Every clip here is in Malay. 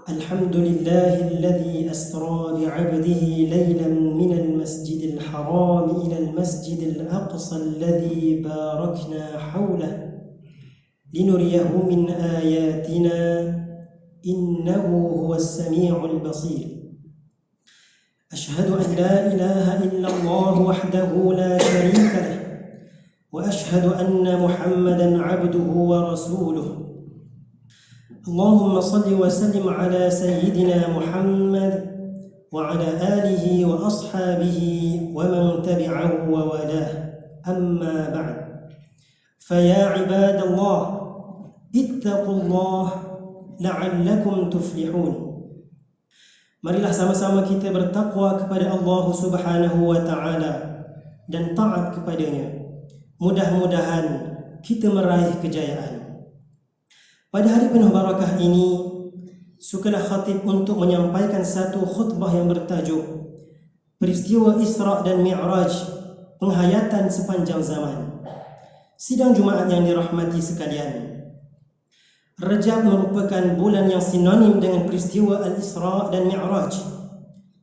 الحمد لله الذي أسرى بعبده ليلا من المسجد الحرام إلى المسجد الأقصى الذي باركنا حوله لنريه من آياتنا إنه هو السميع البصير. أشهد أن لا إله إلا الله وحده لا شريك له وأشهد أن محمدا عبده ورسوله. اللهم صل وسلم على سيدنا محمد وعلى آله وأصحابه ومن تبعه ووالاه. أما بعد، فيا عباد الله اتقوا الله لعلكم تفلحون. Marilah sama-sama kita bertakwa kepada Allah Subhanahu wa taala dan taat kepadanya. Mudah-mudahan kita meraih kejayaan. Pada hari penuh barakah ini, sukalah khatib untuk menyampaikan satu khutbah yang bertajuk Peristiwa Isra dan Mi'raj, penghayatan sepanjang zaman. Sidang Jumaat yang dirahmati sekalian, Rajab merupakan bulan yang sinonim dengan peristiwa Al-Isra dan Mi'raj,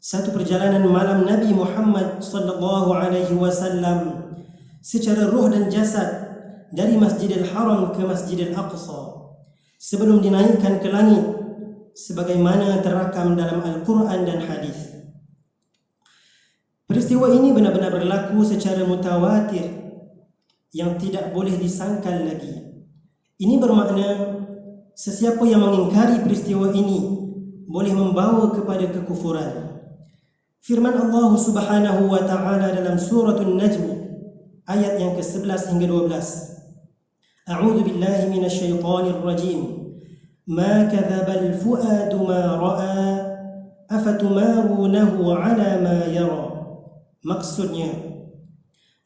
satu perjalanan malam Nabi Muhammad sallallahu alaihi wasallam secara ruh dan jasad dari Masjidil Haram ke Masjidil Aqsa sebelum dinaikkan ke langit sebagaimana terakam dalam Al-Quran dan hadis. Peristiwa ini benar-benar berlaku secara mutawatir yang tidak boleh disangkal lagi. Ini bermakna sesiapa yang mengingkari peristiwa ini boleh membawa kepada kekufuran. Firman Allah Subhanahu wa taala dalam surah An-Najm ayat yang ke-11 hingga 12. A'udzu billahi minasyaitonir rajim. Ma kadzabal fuadu ma ra'a afatumarunahu 'ala ma yara. Maksudnya,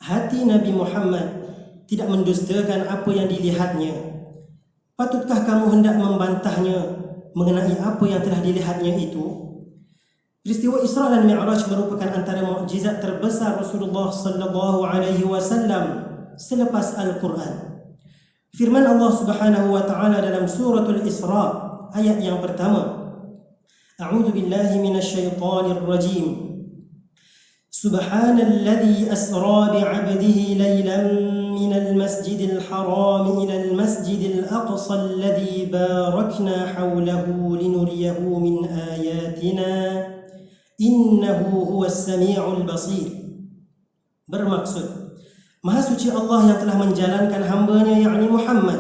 hati Nabi Muhammad tidak mendustakan apa yang dilihatnya. Patutkah kamu hendak membantahnya mengenai apa yang telah dilihatnya itu? Peristiwa Isra dan Mi'raj merupakan antara mukjizat terbesar Rasulullah sallallahu alaihi wasallam selepas Al-Quran. Firman Allah Subhanahu wa taala dalam suratul Isra ayat yang pertama. A'udzu billahi minasyaitonir rajim. Subhanalladzi asra bi'abdihi laylan من المسجد الحرام إلى المسجد الأقصى الذي باركنا حوله لنريه من آياتنا إنه هو السميع البصير. Bermaksud, Maha suci Allah yang telah menjalankan hambanya yakni Muhammad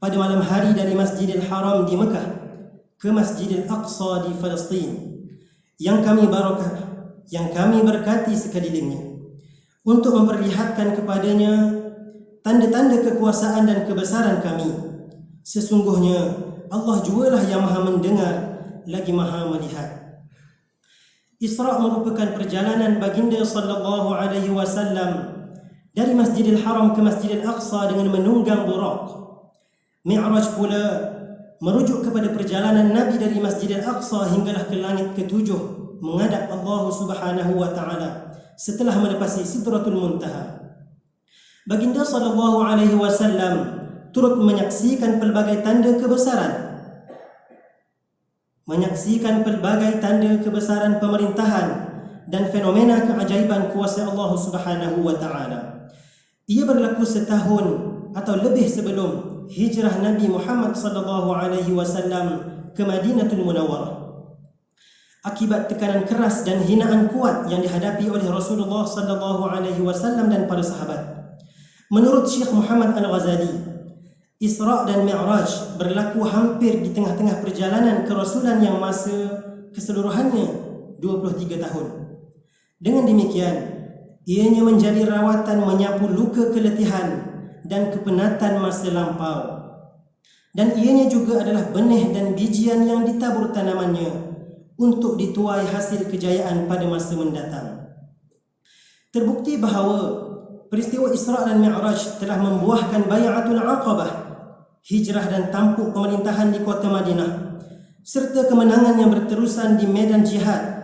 pada malam hari dari Masjidil Haram di Mekah ke Masjidil Aqsa di Palestin yang kami berkati sekelilingnya untuk memperlihatkan kepadanya tanda-tanda kekuasaan dan kebesaran kami. Sesungguhnya Allah jualah yang maha mendengar lagi maha melihat. Isra merupakan perjalanan baginda sallallahu alaihi wasallam dari Masjidil Haram ke Masjidil Aqsa dengan menunggang burak. Mi'raj pula merujuk kepada perjalanan Nabi dari Masjidil Aqsa hinggalah ke langit ketujuh menghadap Allah Subhanahu wa taala setelah melepasi Sidratul Muntaha. Baginda sallallahu alaihi wasallam turut menyaksikan pelbagai tanda kebesaran pemerintahan dan fenomena keajaiban kuasa Allah Subhanahu wa taala. Ia berlaku setahun atau lebih sebelum hijrah Nabi Muhammad sallallahu alaihi wasallam ke Madinatul Munawwarah. Akibat tekanan keras dan hinaan kuat yang dihadapi oleh Rasulullah sallallahu alaihi wasallam dan para sahabat. Menurut Syekh Muhammad Al-Ghazali, Isra dan Mi'raj berlaku hampir di tengah-tengah perjalanan kerasulan yang masa keseluruhannya 23 tahun. Dengan demikian, ianya menjadi rawatan menyapu luka keletihan dan kepenatan masa lampau. Dan ianya juga adalah benih dan bijian yang ditabur tanamannya untuk dituai hasil kejayaan pada masa mendatang. Terbukti bahawa peristiwa Isra dan Mi'raj telah membuahkan Bai'atul Aqabah, hijrah dan tampuk pemerintahan di kota Madinah, serta kemenangan yang berterusan di medan jihad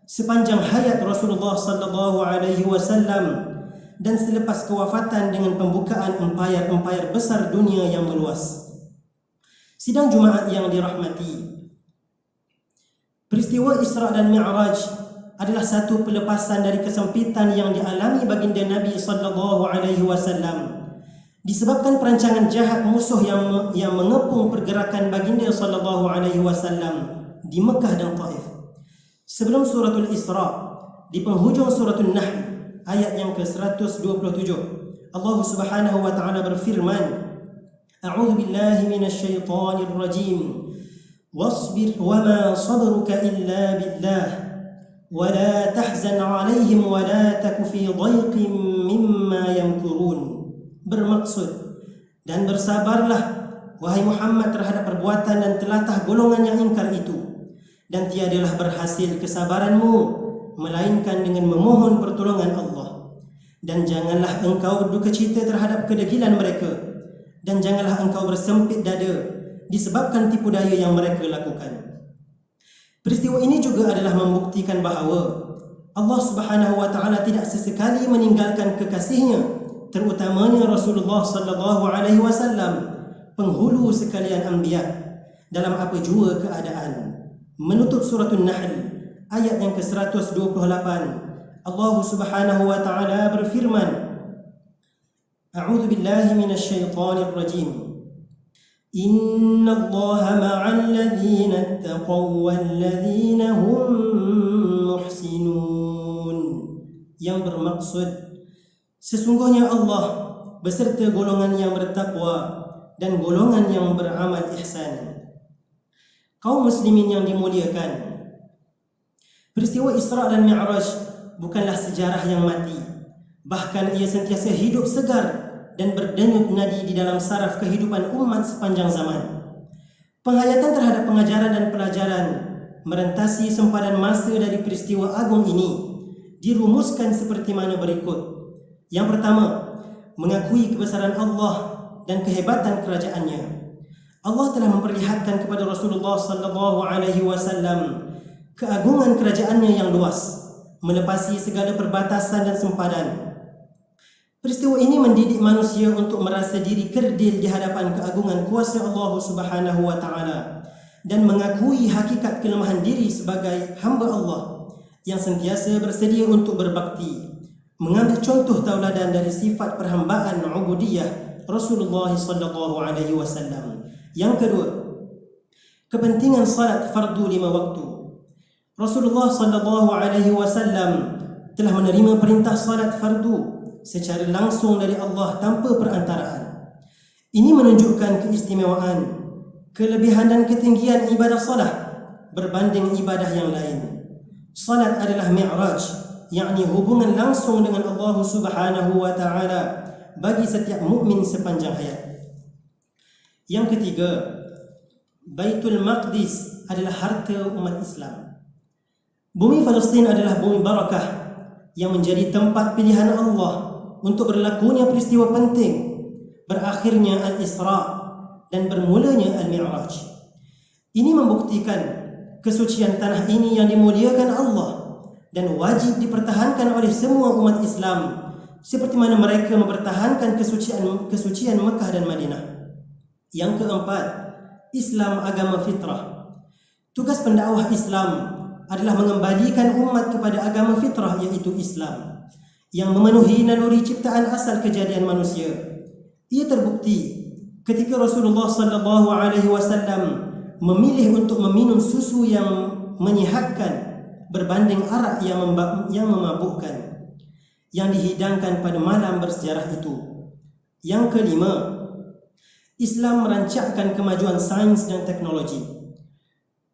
sepanjang hayat Rasulullah sallallahu alaihi wasallam dan selepas kewafatan dengan pembukaan empayar-empayar besar dunia yang meluas. Sidang Jumaat yang dirahmati, Peristiwa Isra dan Mi'raj adalah satu pelepasan dari kesempitan yang dialami baginda Nabi SAW disebabkan perancangan jahat musuh yang mengepung pergerakan baginda SAW di Mekah dan Taif. Sebelum suratul Isra, di penghujung suratul Nahl ayat yang ke-127, Allah Subhanahu wa taala berfirman, A'udzu billahi minasy syaithanir rajim. Wasbir wama sabruka illa billah wa la tahzan 'alaihim wa la taku fi dhayqin mimma yamkurun. Bermaksud, dan bersabarlah wahai Muhammad terhadap perbuatan dan telatah golongan yang ingkar itu, dan tiadalah berhasil kesabaranmu melainkan dengan memohon pertolongan Allah. Dan janganlah engkau berduka cita terhadap kedegilan mereka, dan janganlah engkau bersempit dada disebabkan tipu daya yang mereka lakukan. Peristiwa ini juga adalah membuktikan bahawa Allah Subhanahu wa taala tidak sesekali meninggalkan kekasihnya, terutamanya Rasulullah sallallahu alaihi wasallam, penghulu sekalian anbiya, dalam apa jua keadaan. Menutup suratul Nahl ayat yang ke-128, Allah Subhanahu wa taala berfirman, A'udzu billahi minasy syaithanir rajim. Innallaha ma'al ladzina ittaqaw wal ladzina hum muhsinun. Yang bermaksud, sesungguhnya Allah beserta golongan yang bertakwa dan golongan yang beramal ihsan. Kaum muslimin yang dimuliakan, peristiwa Isra dan Mi'raj bukanlah sejarah yang mati. Bahkan ia sentiasa hidup segar dan berdenyut nadi di dalam saraf kehidupan umat sepanjang zaman. Penghayatan terhadap pengajaran dan pelajaran merentasi sempadan masa dari peristiwa agung ini dirumuskan seperti mana berikut. Yang pertama, mengakui kebesaran Allah dan kehebatan kerajaannya. Allah telah memperlihatkan kepada Rasulullah sallallahu alaihi wasallam keagungan kerajaannya yang luas, melepasi segala perbatasan dan sempadan. Peristiwa ini mendidik manusia untuk merasa diri kerdil di hadapan keagungan kuasa Allah Subhanahu wa taala dan mengakui hakikat kelemahan diri sebagai hamba Allah yang sentiasa bersedia untuk berbakti, mengambil contoh tauladan dari sifat perhambaan ubudiyah Rasulullah sallallahu alaihi wasallam. Yang kedua, kepentingan salat fardu 5 waktu. Rasulullah sallallahu alaihi wasallam telah menerima perintah salat fardu secara langsung dari Allah tanpa perantaraan. Ini menunjukkan keistimewaan, kelebihan dan ketinggian ibadah salat berbanding ibadah yang lain. Salat adalah mi'raj, yakni hubungan langsung dengan Allah Subhanahu wa taala bagi setiap mukmin sepanjang hayat. Yang ketiga, Baitul Maqdis adalah harta umat Islam. Bumi Palestin adalah bumi barakah yang menjadi tempat pilihan Allah untuk berlakunya peristiwa penting, berakhirnya Al-Isra dan bermulanya Al-Mi'raj. Ini membuktikan kesucian tanah ini yang dimuliakan Allah dan wajib dipertahankan oleh semua umat Islam seperti mana mereka mempertahankan kesucian Mekah dan Madinah. Yang keempat, Islam agama fitrah. Tugas pendakwah Islam adalah mengembalikan umat kepada agama fitrah, iaitu Islam, yang memenuhi naluri ciptaan asal kejadian manusia. Ia terbukti ketika Rasulullah sallallahu alaihi wasallam memilih untuk meminum susu yang menyihatkan berbanding arak yang memabukkan yang dihidangkan pada malam bersejarah itu. Yang kelima, Islam merancakkan kemajuan sains dan teknologi.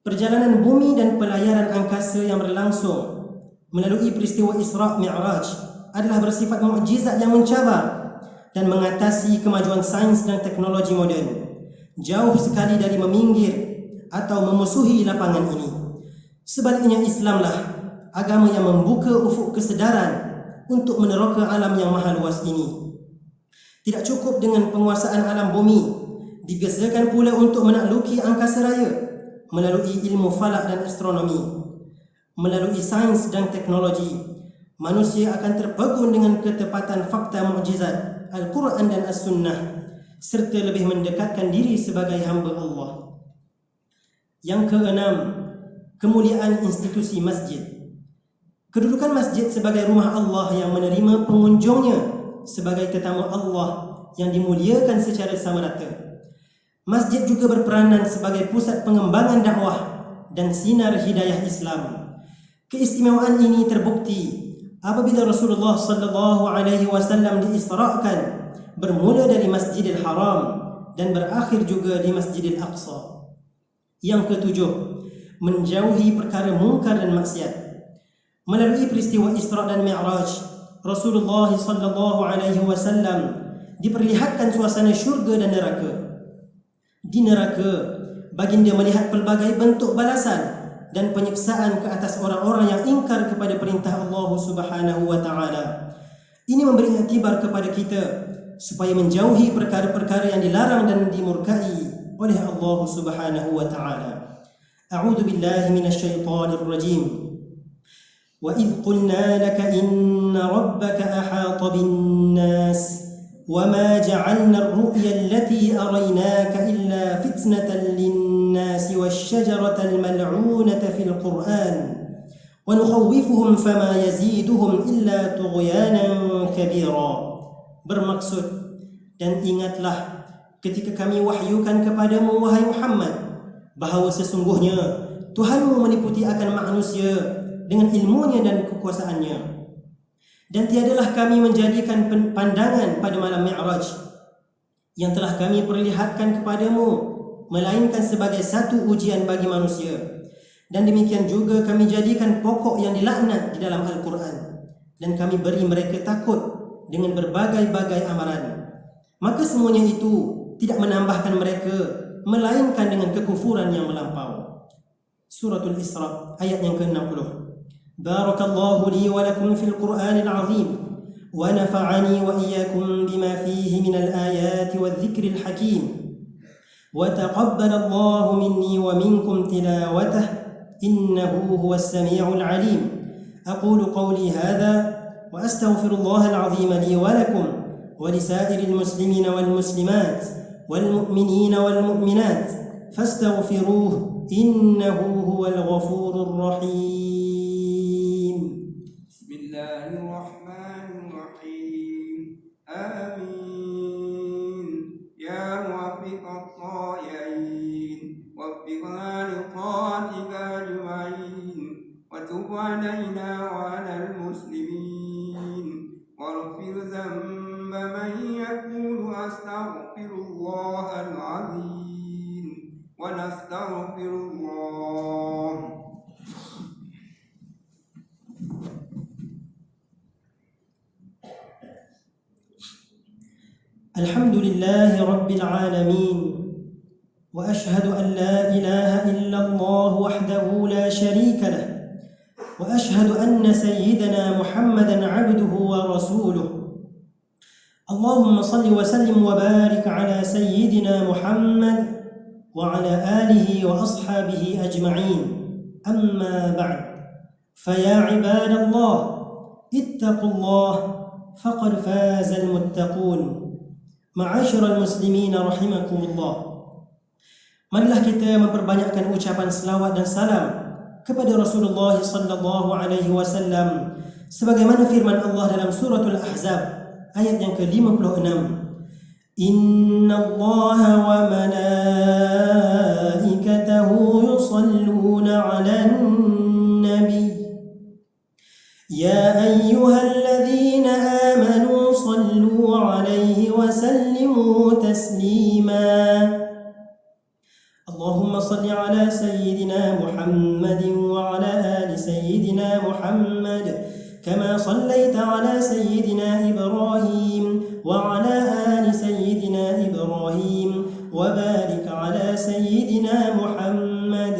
Perjalanan bumi dan pelayaran angkasa yang berlangsung melalui peristiwa Isra Mi'raj adalah bersifat mukjizat yang mencabar dan mengatasi kemajuan sains dan teknologi moden, jauh sekali dari meminggir atau memusuhi lapangan ini. Sebaliknya, Islamlah agama yang membuka ufuk kesedaran untuk meneroka alam yang maha luas ini. Tidak cukup dengan penguasaan alam bumi, digesakan pula untuk menakluki angkasa raya melalui ilmu falak dan astronomi. Melalui sains dan teknologi, manusia akan terpegun dengan ketepatan fakta mukjizat Al-Quran dan As-Sunnah serta lebih mendekatkan diri sebagai hamba Allah. Yang keenam, kemuliaan institusi masjid. Kedudukan masjid sebagai rumah Allah yang menerima pengunjungnya sebagai tetamu Allah yang dimuliakan secara sama rata. Masjid juga berperanan sebagai pusat pengembangan dakwah dan sinar hidayah Islam. Keistimewaan ini terbukti apabila Rasulullah sallallahu alaihi wasallam diisrakan bermula dari Masjidil Haram dan berakhir juga di Masjidil Aqsa. Yang ketujuh, menjauhi perkara mungkar dan maksiat. Melalui peristiwa Isra dan Mi'raj, Rasulullah sallallahu alaihi wasallam diperlihatkan suasana syurga dan neraka. Di neraka, baginda melihat pelbagai bentuk balasan dan penyiksaan ke atas orang-orang yang ingkar kepada perintah Allah Subhanahu wa taala. Ini memberi iktibar kepada kita supaya menjauhi perkara-perkara yang dilarang dan dimurkai oleh Allah Subhanahu wa taala. A'udzu billahi minasyaitonir rajim. وَإِذْ قُلْنَا لَكَ إِنَّ رَبَّكَ أَحَاطَ بِالنَّاسِ وَمَا جَعَلْنَا الرُّؤْيَا الَّتِي أَرَيْنَاكَ إِلَّا فِتْنَةً لِلنَّاسِ وَالشَّجَرَةَ الْمَلْعُونَةَ فِي الْقُرْآنِ وَنُخَوِّفُهُمْ فَمَا يَزِيدُهُمْ إِلَّا طُغْيَانًا كَبِيرًا. Bermaksud, dan ingatlah ketika kami wahyukan kepadamu wahai Muhammad bahawa sesungguhnya Tuhanmu meliputi akan manusia dengan ilmunya dan kekuasaannya. Dan tiadalah kami menjadikan pandangan pada malam Mi'raj yang telah kami perlihatkan kepadamu melainkan sebagai satu ujian bagi manusia. Dan demikian juga kami jadikan pokok yang dilaknat di dalam Al-Quran, dan kami beri mereka takut dengan berbagai-bagai amaran. Maka semuanya itu tidak menambahkan mereka melainkan dengan kekufuran yang melampau. Suratul Isra ayat yang ke-60. Barakallahu li wa lakum fil Qur'anil azim wa nafa'ani wa iyyakum bima fihi minal ayati wadh-dhikril hakim wa taqabbalallahu minni wa minkum tilawatahu innahu huwas sami'ul 'alim. Aqulu qawli hadha wa astaghfirullahal 'azim li wa lakum wa lisa'iril muslimina wal muslimat wal mu'minina wal mu'minat fastaghfiruhu innahu huwal ghafurur rahim. Bismillahirrahmanirrahim. Amin. Ya muwaffiqat ta'iin waffiqna liqa'atika ajma'in wa tub 'alaina wa 'alal muslimin waghfir dhanba man yaqulu astaghfirullahal 'azim wa nastaghfirullah. Alhamdulillahi Rabbil Alamin wa ashhadu an la ilaha illallah wahdahu la sharika lah wa ashhadu anna sayyidana Muhammadan abduhu wa rasuluh. Allahumma salli wa sallim wa barik ala sayyidina Muhammad wa ala alihi wa ashabihi ajma'in. Amma ba'd. Faya ibadallah ittaqullah faqad fazal muttaqun. Ma'asyiral muslimin rahimakumullah. Marilah kita memperbanyakkan ucapan selawat dan salam kepada Rasulullah sallallahu alaihi wasallam sebagaimana firman Allah dalam suratul Ahzab ayat yang ke-56. Innallaha wa malaikatahu yusalluna 'alan nabi ya ayyuhalladzina amanu sallu 'alaihi wa sallimu taslima. Allahumma salli 'ala sayyidina Muhammadin wa 'ala ali sayyidina Muhammad kama sallaita 'ala sayyidina Ibrahim wa 'ala ali sayyidina Ibrahim wa barik 'ala sayyidina Muhammad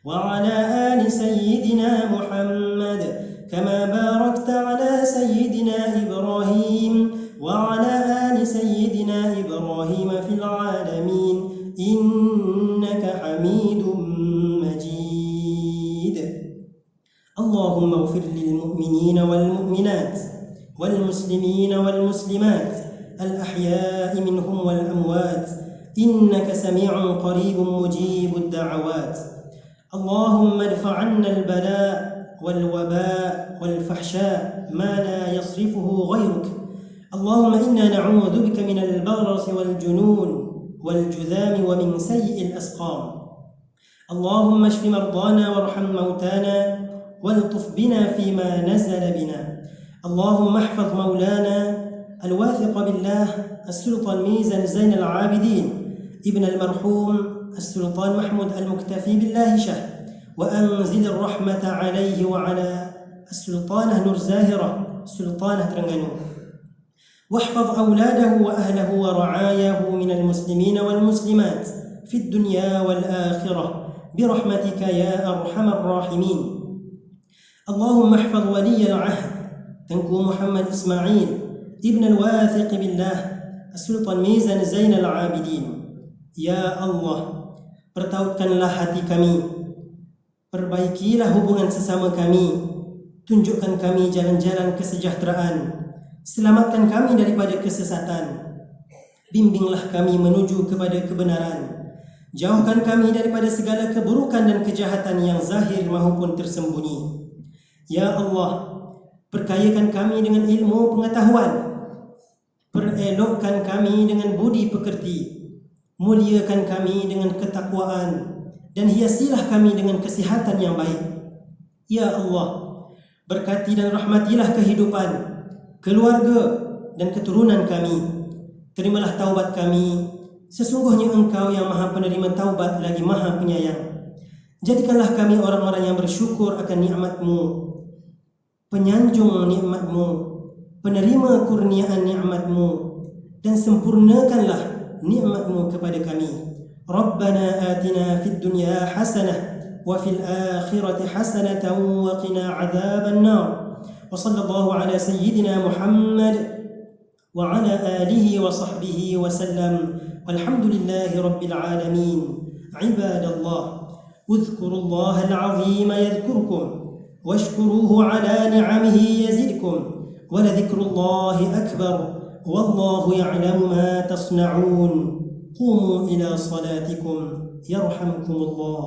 wa 'ala ali sayyidina Muhammad كما باركت على سيدنا إبراهيم وعلى آل سيدنا إبراهيم في العالمين إنك حميد مجيد. اللهم اغفر للمؤمنين والمؤمنات والمسلمين والمسلمات الأحياء منهم والأموات إنك سميع قريب مجيب الدعوات. اللهم ادفع عنا البلاء والوباء والفحشاء ما لا يصرفه غيرك. اللهم إنا نعوذ بك من البرص والجنون والجذام ومن سيء الأسقام. اللهم اشف مرضانا وارحم موتانا والطف بنا فيما نزل بنا. اللهم احفظ مولانا الواثق بالله السلطان ميزان زين العابدين ابن المرحوم السلطان محمود المكتفي بالله شه، وأنزل الرحمة عليه وعلى السلطانة نور زاهرة سلطانة ترنغانو، واحفظ أولاده وأهله ورعايه من المسلمين والمسلمات في الدنيا والآخرة برحمتك يا أرحم الراحمين. اللهم احفظ ولي العهد تنكو محمد إسماعيل ابن الواثق بالله السلطان ميزان زين العابدين. Ya Allah, pertautkanlah hati kami, perbaikilah hubungan sesama kami, tunjukkan kami jalan-jalan kesejahteraan, selamatkan kami daripada kesesatan, bimbinglah kami menuju kepada kebenaran, jauhkan kami daripada segala keburukan dan kejahatan yang zahir maupun tersembunyi. Ya Allah, perkayakan kami dengan ilmu pengetahuan, perelokkan kami dengan budi pekerti, muliakan kami dengan ketakwaan, dan hiasilah kami dengan kesihatan yang baik. Ya Allah, berkati dan rahmatilah kehidupan, keluarga dan keturunan kami. Terimalah taubat kami, sesungguhnya Engkau yang Maha Penerima taubat lagi Maha Penyayang. Jadikanlah kami orang-orang yang bersyukur akan nikmat-Mu, penyanjung nikmat-Mu, penerima kurniaan nikmat-Mu, dan sempurnakanlah nikmat-Mu kepada kami. Rabbana atina fid dunya hasanah wa fil akhirati hasanatan wa qina adzaban nar. Wa sallallahu ala sayyidina Muhammad wa ala alihi wa sahbihi wa sallam. Walhamdulillahi rabbil alamin. Ibadallah, udhkurullaha al-azim yadhkurkum washkuruhu ala ni'amihi yazidkum wa ladhikrullahi akbar. والله يعلم ما تصنعون. قوموا إلى صلاتكم يرحمكم الله.